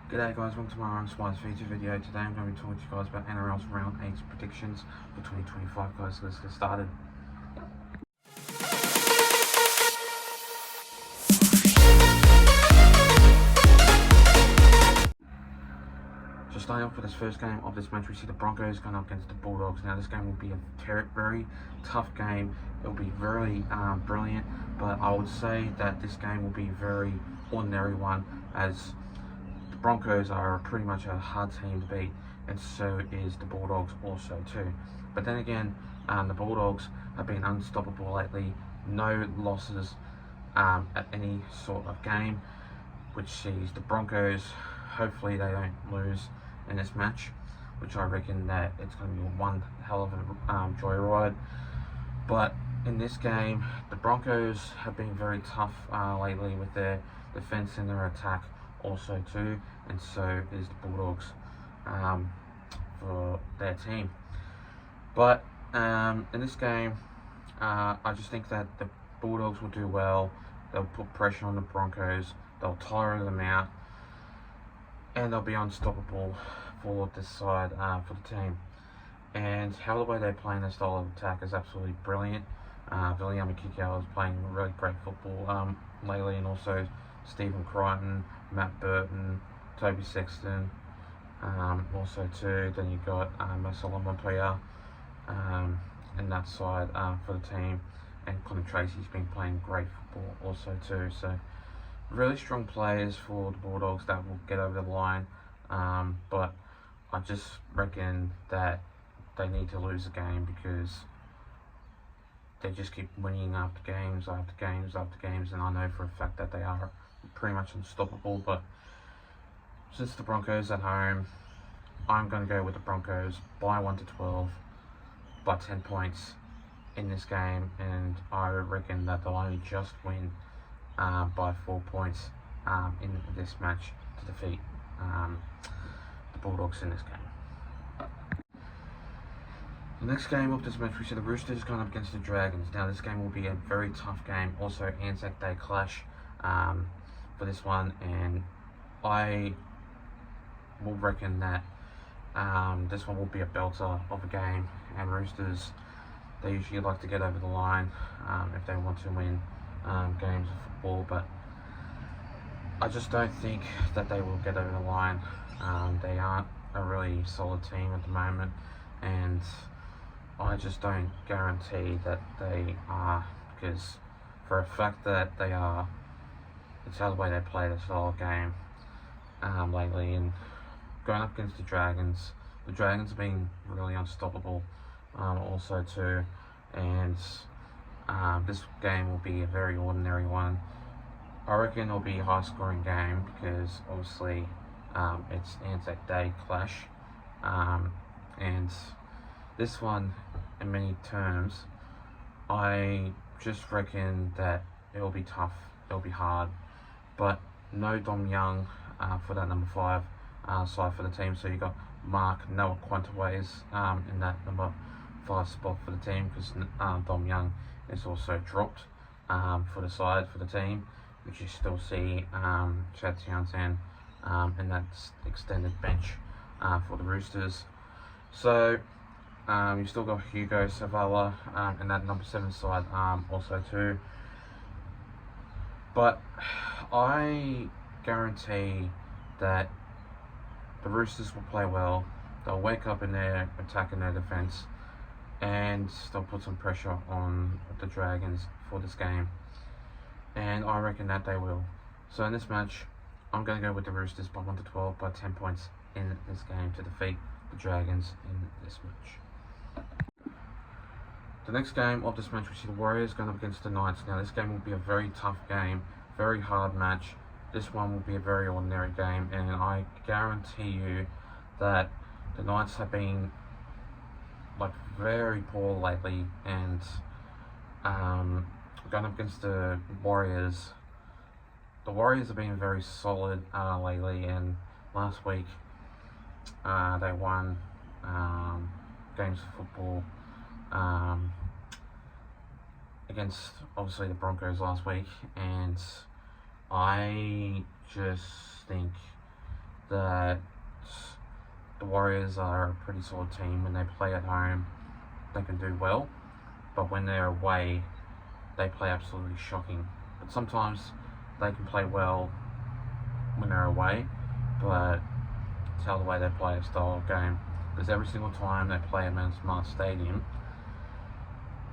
G'day guys, welcome to my Run Spies feature video. Today I'm going to be talking to you guys about Nrl's Round 8 predictions for 2025 guys. Let's get started. So starting off with this first game of this match, we see the Broncos going up against the Bulldogs. Now this game will be a very tough game. It will be very brilliant, but I would say that this game will be a very ordinary one, as the Broncos are pretty much a hard team to beat, and so is the Bulldogs also too. But then again, the Bulldogs have been unstoppable lately. No losses at any sort of game, which sees the Broncos, hopefully they don't lose in this match, which I reckon that it's going to be one hell of a joyride. But in this game, the Broncos have been very tough lately with their defense and their attack also too, and so is the Bulldogs for their team. But in this game, I just think that the Bulldogs will do well. They'll put pressure on the Broncos, they'll tire them out, and they'll be unstoppable for this side, for the team. And how the way they're playing their style of attack is absolutely brilliant. Viliami Kikau is playing really great football lately, and also Stephen Crichton, Matt Burton, Toby Sexton, also too. Then you've got Marcelo Montoya in that side for the team, and Connor Tracy's been playing great football also too. So really strong players for the Bulldogs that will get over the line, but I just reckon that they need to lose a game because they just keep winning after games after games after games, and I know for a fact that they are pretty much unstoppable. But since the Broncos at home, I'm going to go with the Broncos by 1 to 12 by 10 points in this game, and I reckon that they'll only just win by 4 points in this match to defeat the Bulldogs in this game. The next game of this match, we see the Roosters going up against the Dragons. Now this game will be a very tough game, also Anzac Day clash for this one, and I will reckon that this one will be a belter of a game, and Roosters, they usually like to get over the line if they want to win games of football, but I just don't think that they will get over the line. They aren't a really solid team at the moment, and I just don't guarantee that they are, because for a fact that they are, it's how the way they play their style of game lately. And going up against the Dragons have been really unstoppable also too, and this game will be a very ordinary one. I reckon it'll be a high scoring game because obviously it's Anzac Day clash, and this one, in many terms, I just reckon that it'll be tough, it'll be hard, but no Dom Young for that number 5 side for the team. So you got Mark Noah Quantaways in that number 5 spot for the team, because Dom Young is also dropped for the side for the team, which you still see Chad Townsend in that extended bench for the Roosters. So you've still got Hugo Savala in that number 7 side also too. But I guarantee that the Roosters will play well. They'll wake up in their attack and their defence, and they'll put some pressure on the Dragons for this game, and I reckon that they will. So in this match, I'm going to go with the Roosters by 1 to 12 by 10 points in this game to defeat the Dragons in this match. The next game of this match, we see the Warriors going up against the Knights. Now this game will be a very tough game, very hard match. This one will be a very ordinary game, and I guarantee you that the Knights have been like very poor lately, and going up against the Warriors have been very solid lately, and last week they won games of football against obviously the Broncos last week, and I just think that the Warriors are a pretty solid team. When they play at home, they can do well, but when they're away, they play absolutely shocking. But sometimes they can play well when they're away, but tell the way they play a style game. Because every single time they play at Mount Smart Stadium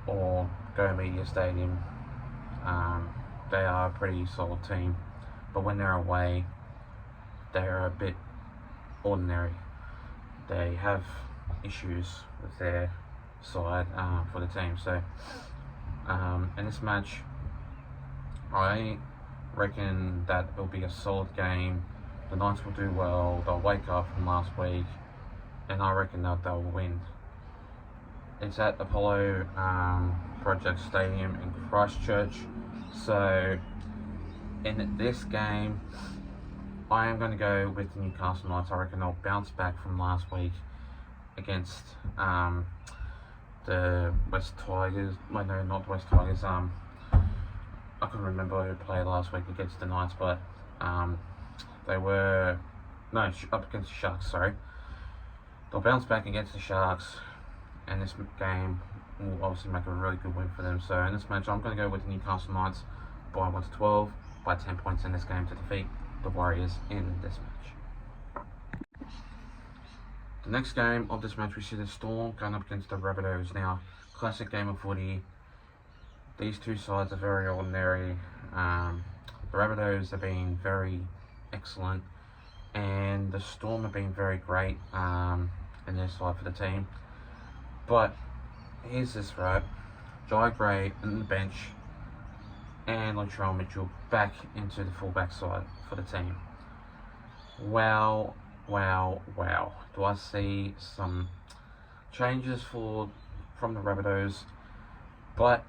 or Go Media Stadium, they are a pretty solid team. But when they're away, they're a bit ordinary. They have issues with their side for the team. So in this match, I reckon that it'll be a solid game. The Knights will do well. They'll wake up from last week, and I reckon that they'll win. It's at Apollo Project Stadium in Christchurch. So in this game, I am going to go with the Newcastle Knights. I reckon they'll bounce back from last week against the West Tigers. Well, no, not the West Tigers. I couldn't remember who played last week against the Knights, but they were up against the Sharks. Sorry, they'll bounce back against the Sharks, and this game will obviously make a really good win for them. So in this match, I'm going to go with the Newcastle Knights by 1-12 by 10 points in this game to defeat the Warriors in this match. The next game of this match, we see the Storm going up against the Rabbitohs. Now, classic game of footy. These two sides are very ordinary. The Rabbitohs have been very excellent, and the Storm have been very great in their side for the team. But here's this, right? Jai Gray on the bench and Latrell Mitchell back into the fullback side for the team. Wow. Do I see some changes from the Rabbitohs? But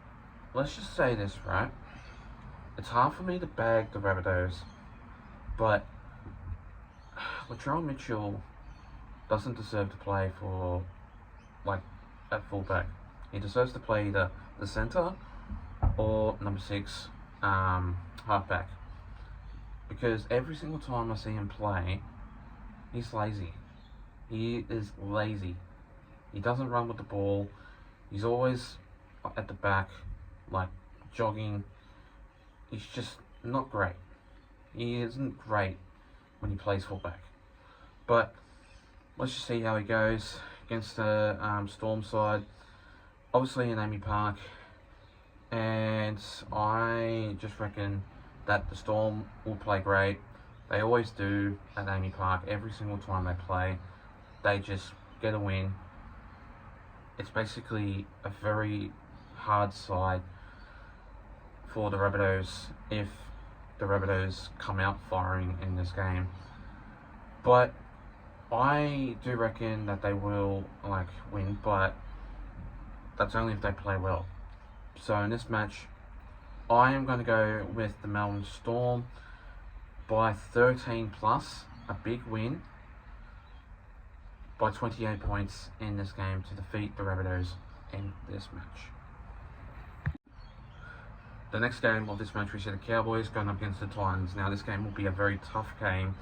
let's just say this, right? It's hard for me to bag the Rabbitohs, but Latrell Mitchell doesn't deserve to play for, at fullback. He deserves to play either the centre or number 6 halfback. Because every single time I see him play, he's lazy. He is lazy. He doesn't run with the ball. He's always at the back, jogging. He's just not great. He isn't great when he plays fullback. But let's just see how he goes against the Storm side. Obviously in Amy Park. And I just reckon that the Storm will play great. They always do at Amy Park. Every single time they play, they just get a win. It's basically a very hard side for the Rabbitohs if the Rabbitohs come out firing in this game. But I do reckon that they will win, but that's only if they play well. So in this match, I am going to go with the Melbourne Storm by 13 plus, a big win by 28 points in this game to defeat the Rabbitohs in this match. The next game of this match, we see the Cowboys going up against the Titans. Now this game will be a very tough game.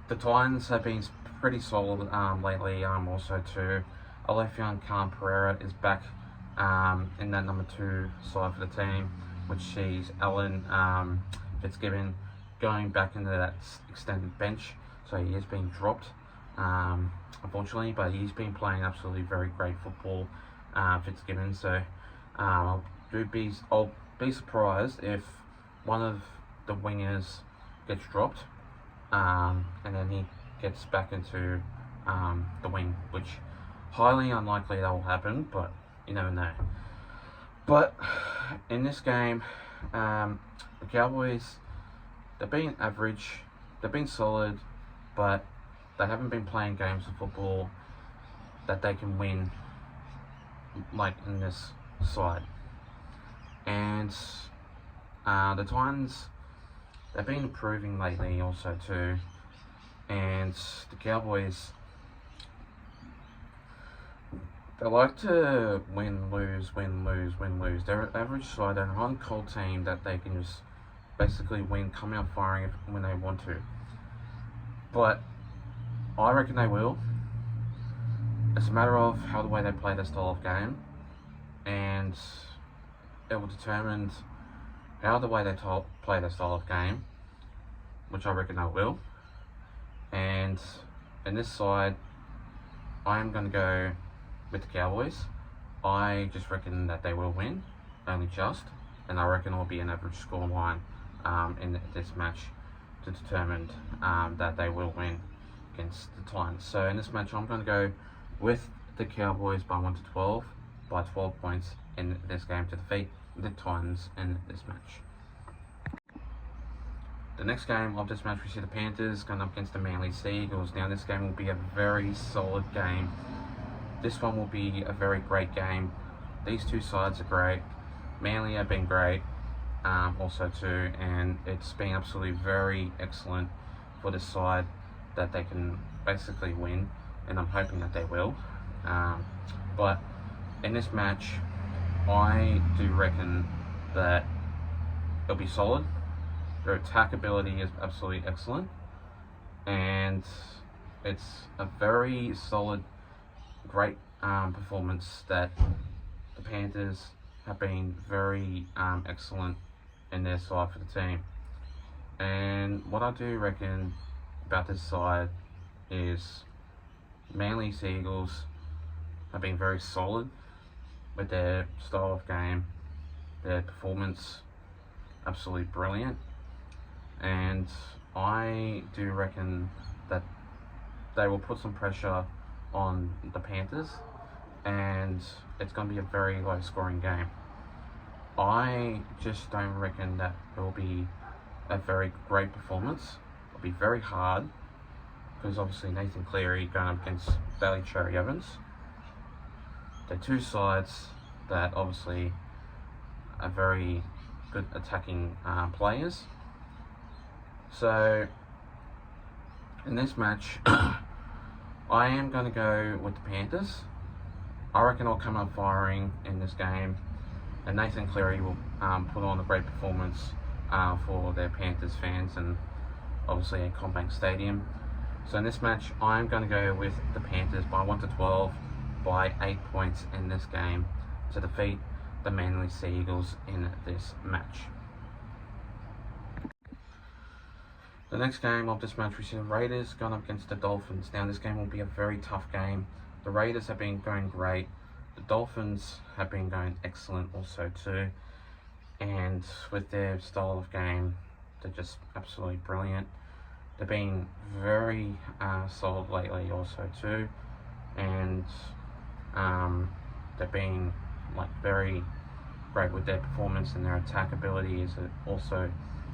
The Titans have been pretty solid lately, also too. Alefion Khan Pereira is back in that number 2 side for the team, which sees Alan Fitzgibbon going back into that extended bench. So he has been dropped, unfortunately, but he's been playing absolutely very great football, Fitzgibbon. So I'll be surprised if one of the wingers gets dropped, and then he gets back into the wing, which highly unlikely that will happen, but you never know. But in this game, the Cowboys, they've been average, they've been solid, but they haven't been playing games of football that they can win in this side. And the Titans, they've been improving lately also too. And the Cowboys, they like to win, lose. They're an average side. They're an on-cold team that they can just basically win, come out firing when they want to. but I reckon they will. It's a matter of how the way they play their style of game, and it will determine how the way they play their style of game, which I reckon they will. And in this side, I am going to go with the Cowboys. I just reckon that they will win, only just, and I reckon it will be an average scoreline in this match to determine that they will win against the Titans. So in this match, I'm going to go with the Cowboys by 1-12, by 12 points in this game to defeat the Titans in this match. The next game of this match, we see the Panthers going up against the Manly Sea Eagles. Now this game will be a very solid game. This one will be a very great game. These two sides are great. Manly have been great also too, and it's been absolutely very excellent for this side that they can basically win, and I'm hoping that they will. But in this match, I do reckon that it'll be solid. Their attack ability is absolutely excellent, and it's a very solid, great performance that the Panthers have been very excellent in their side for the team. And what I do reckon about this side is Manly Sea Eagles have been very solid with their style of game, their performance absolutely brilliant, and I do reckon that they will put some pressure on the Panthers, and it's going to be a very low scoring game. I just don't reckon that it will be a very great performance. It'll be very hard, because obviously Nathan Cleary going up against Bailey Cherry Evans. They're two sides that obviously are very good attacking players. So in this match, I am going to go with the Panthers. I reckon I'll come up firing in this game, and Nathan Cleary will put on a great performance for their Panthers fans, and obviously at Combank Stadium. So in this match, I'm going to go with the Panthers by 1-12, by 8 points in this game to defeat the Manly Sea Eagles in this match. The next game of this match, we see the Raiders going up against the Dolphins. Now this game will be a very tough game. The Raiders have been going great. The Dolphins have been going excellent also too. And with their style of game, they're just absolutely brilliant. They've been very solid lately also too. And they've been very great with their performance, and their attack ability is also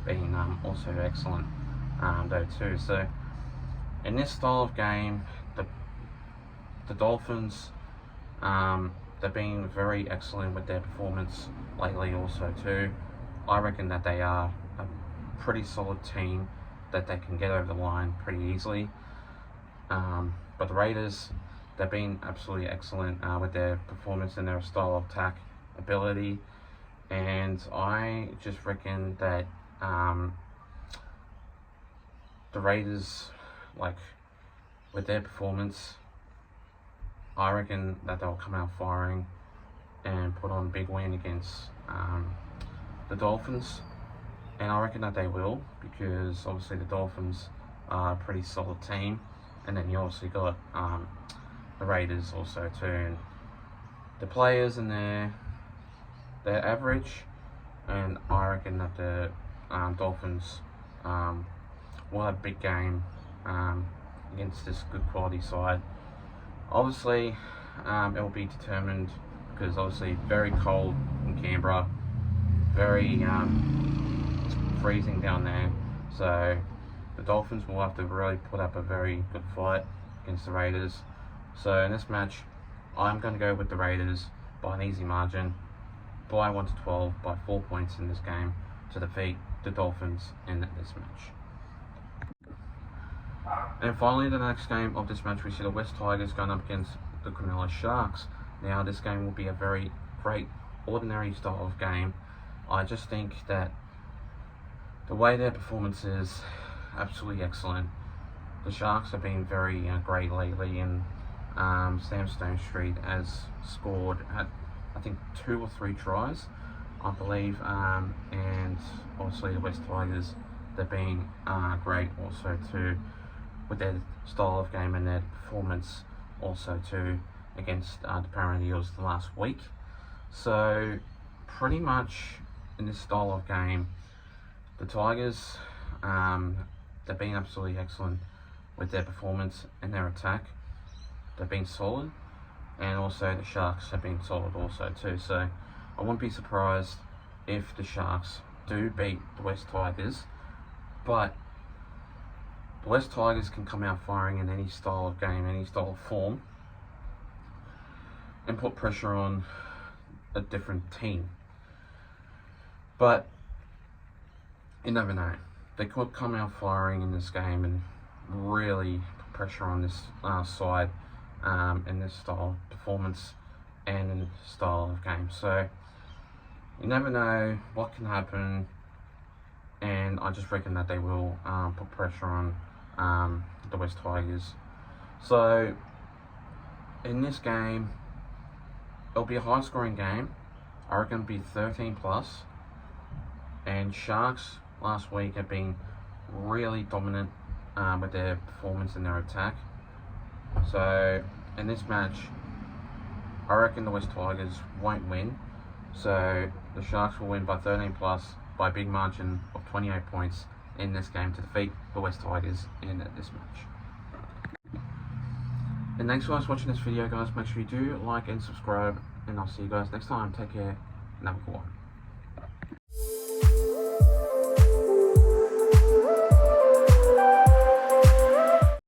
been also excellent though too. So in this style of game, the Dolphins, they've been very excellent with their performance lately also too. I reckon that they are a pretty solid team, that they can get over the line pretty easily. But the Raiders, they've been absolutely excellent with their performance and their style of attack ability, and I just reckon that the Raiders, with their performance, I reckon that they'll come out firing and put on a big win against the Dolphins. And I reckon that they will, because obviously the Dolphins are a pretty solid team, and then you obviously got the Raiders also too. And the players in they're average, and I reckon that the Dolphins will have a big game against this good quality side. Obviously, it will be determined, because obviously very cold in Canberra, very freezing down there. So the Dolphins will have to really put up a very good fight against the Raiders. So in this match, I'm going to go with the Raiders by an easy margin, by 1-12, by 4 points in this game to defeat the Dolphins in this match. And finally, the next game of this match, we see the West Tigers going up against the Cronulla Sharks. Now this game will be a very great ordinary style of game. I just think that the way their performance is absolutely excellent. the Sharks have been very great lately, and Sam Stonestreet has scored at, I think, 2 or 3 tries, I believe, and obviously the West Tigers, they've been great also too with their style of game and their performance also too against the Parramatta Eels the last week. So pretty much in this style of game, the Tigers, they've been absolutely excellent with their performance and their attack. They've been solid, and also the Sharks have been solid also too. So I wouldn't be surprised if the Sharks do beat the West Tigers, but the West Tigers can come out firing in any style of game, any style of form, and put pressure on a different team. But you never know. They could come out firing in this game and really put pressure on this side in this style of performance and in this style of game. So you never know what can happen, and I just reckon that they will put pressure on the West Tigers. So in this game, it'll be a high scoring game. I reckon it'll be 13 plus, and Sharks last week have been really dominant with their performance and their attack. So in this match, I reckon the West Tigers won't win. So the Sharks will win by 13 plus by a big margin of 28 points in this game to defeat the West Tigers in this match. And thanks for watching this video, guys. Make sure you do like and subscribe, and I'll see you guys next time. Take care and have a good one.